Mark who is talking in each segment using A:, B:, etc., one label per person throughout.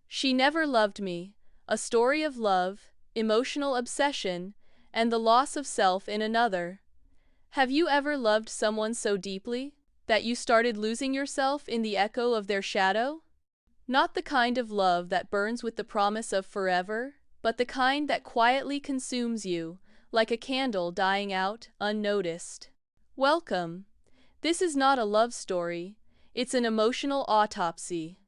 A: She Never Loved Me, a story of love, emotional obsession, and the loss of self in another. Have you ever loved someone so deeply that you started losing yourself in the echo of their shadow? Not the kind of love that burns with the promise of forever, but the kind that quietly consumes you, like a candle dying out, unnoticed. Welcome. This is not a love story, it's an emotional autopsy.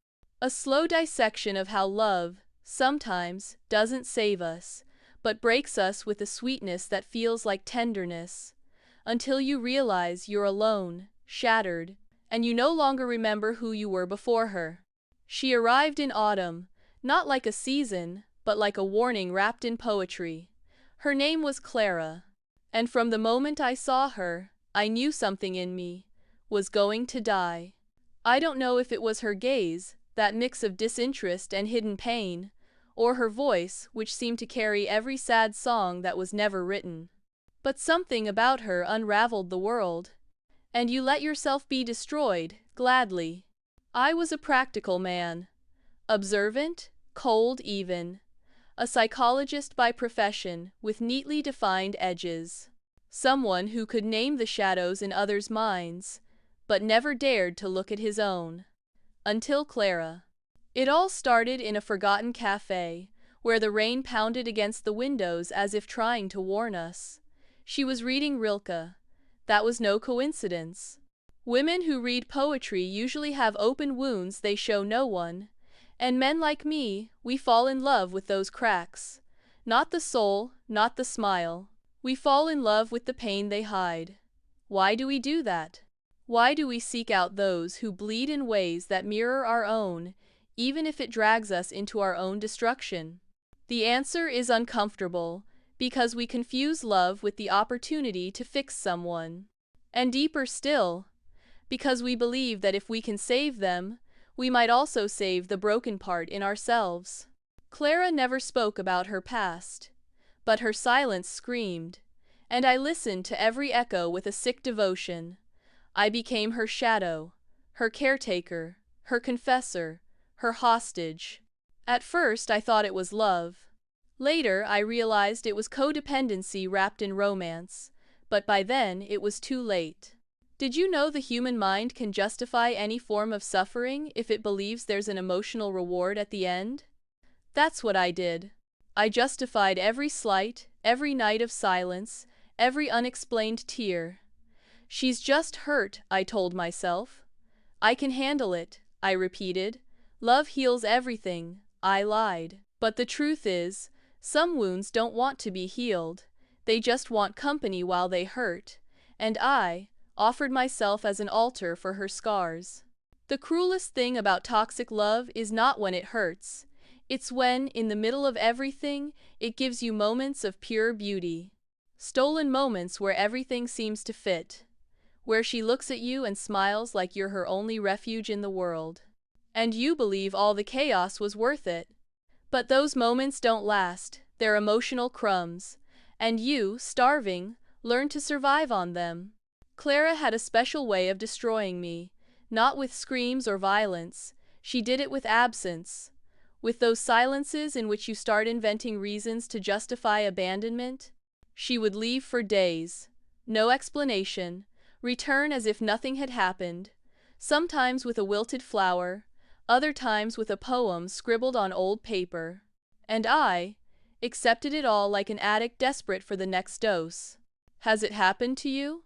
A: A slow dissection of how love, sometimes, doesn't save us, but breaks us with a sweetness that feels like tenderness, until you realize you're alone, shattered, and you no longer remember who you were before her. She arrived in autumn, not like a season, but like a warning wrapped in poetry. Her name was Clara, and from the moment I saw her, I knew something in me was going to die. I don't know if it was her gaze, that mix of disinterest and hidden pain, or her voice, which seemed to carry every sad song that was never written. But something about her unraveled the world, and you let yourself be destroyed, gladly. I was a practical man, observant, cold even, a psychologist by profession, with neatly defined edges. Someone who could name the shadows in others' minds, but never dared to look at his own. Until Clara. It all started in a forgotten cafe, where the rain pounded against the windows as if trying to warn us. She was reading Rilke. That was no coincidence. Women who read poetry usually have open wounds they show no one, and men like me, we fall in love with those cracks. Not the soul, not the smile. We fall in love with the pain they hide. Why do we do that? Why do we seek out those who bleed in ways that mirror our own, even if it drags us into our own destruction? The answer is uncomfortable, because we confuse love with the opportunity to fix someone. And deeper still, because we believe that if we can save them, we might also save the broken part in ourselves. Clara never spoke about her past, but her silence screamed, and I listened to every echo with a sick devotion. I became her shadow, her caretaker, her confessor, her hostage. At first I thought it was love. Later I realized it was codependency wrapped in romance, but by then it was too late. Did you know the human mind can justify any form of suffering if it believes there's an emotional reward at the end? That's what I did. I justified every slight, every night of silence, every unexplained tear. She's just hurt, I told myself. I can handle it, I repeated. Love heals everything, I lied. But the truth is, some wounds don't want to be healed. They just want company while they hurt, and I offered myself as an altar for her scars. The cruelest thing about toxic love is not when it hurts. It's when, in the middle of everything, it gives you moments of pure beauty. Stolen moments where everything seems to fit. Where she looks at you and smiles like you're her only refuge in the world. And you believe all the chaos was worth it. But those moments don't last, they're emotional crumbs. And you, starving, learn to survive on them. Clara had a special way of destroying me, not with screams or violence. She did it with absence. With those silences in which you start inventing reasons to justify abandonment. She would leave for days. No explanation. Return as if nothing had happened, sometimes with a wilted flower, other times with a poem scribbled on old paper. And I accepted it all like an addict desperate for the next dose. Has it happened to you?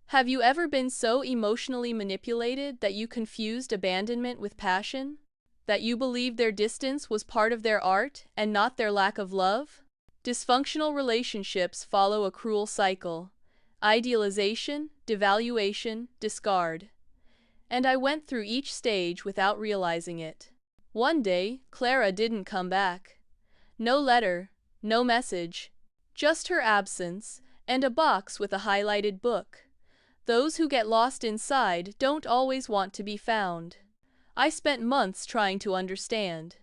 A: Have you ever been so emotionally manipulated that you confused abandonment with passion? That you believed their distance was part of their art and not their lack of love? Dysfunctional relationships follow a cruel cycle. Idealization, devaluation, discard. And I went through each stage without realizing it. One day, Clara didn't come back. No letter, no message, just her absence, and a box with a highlighted book. Those who get lost inside don't always want to be found. I spent months trying to understand.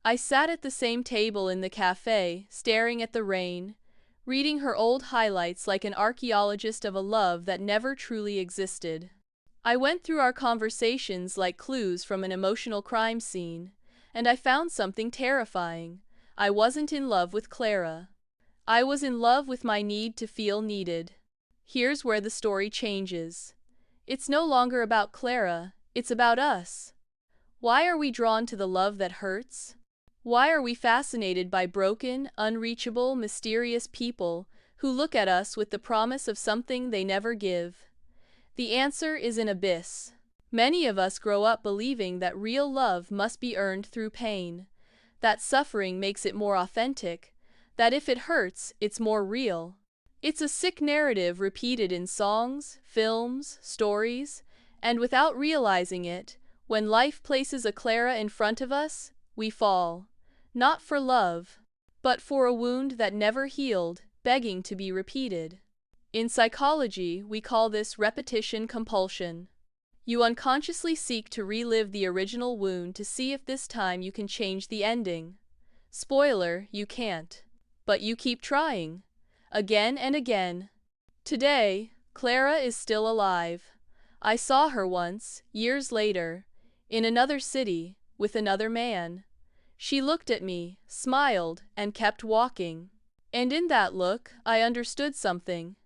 A: I sat at the same table in the cafe, staring at the rain, reading her old highlights like an archaeologist of a love that never truly existed. I went through our conversations like clues from an emotional crime scene, And I found something terrifying. I wasn't in love with Clara. I was in love with my need to feel needed. Here's where the story changes. It's no longer about Clara, it's about us. Why are we drawn to the love that hurts? Why are we fascinated by broken, unreachable, mysterious people who look at us with the promise of something they never give? The answer is an abyss. Many of us grow up believing that real love must be earned through pain, that suffering makes it more authentic, that if it hurts, it's more real. It's a sick narrative repeated in songs, films, stories, and without realizing it, when life places a Clara in front of us, we fall. Not for love, but for a wound that never healed, begging to be repeated. In psychology, we call this repetition compulsion. You unconsciously seek to relive the original wound to see if this time you can change the ending. Spoiler, you can't. But you keep trying. Again and again. Today, Clara is still alive. I saw her once, years later, in another city, with another man. She looked at me, smiled, and kept walking. And in that look, I understood something.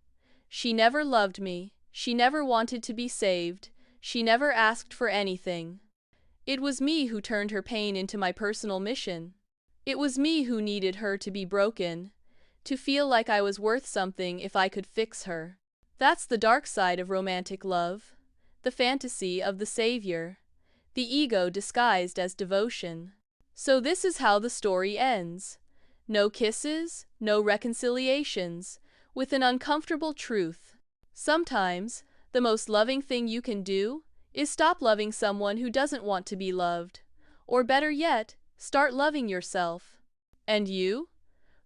A: She never loved me, she never wanted to be saved, she never asked for anything. It was me who turned her pain into my personal mission. It was me who needed her to be broken, to feel like I was worth something if I could fix her. That's the dark side of romantic love, the fantasy of the savior, the ego disguised as devotion. So this is how the story ends. No kisses, no reconciliations, with an uncomfortable truth. Sometimes, the most loving thing you can do is stop loving someone who doesn't want to be loved. Or better yet, start loving yourself. And you?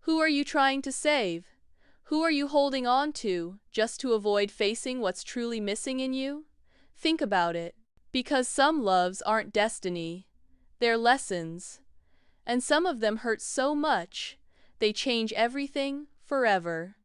A: Who are you trying to save? Who are you holding on to, just to avoid facing what's truly missing in you? Think about it. Because some loves aren't destiny, they're lessons. And some of them hurt so much, they change everything forever.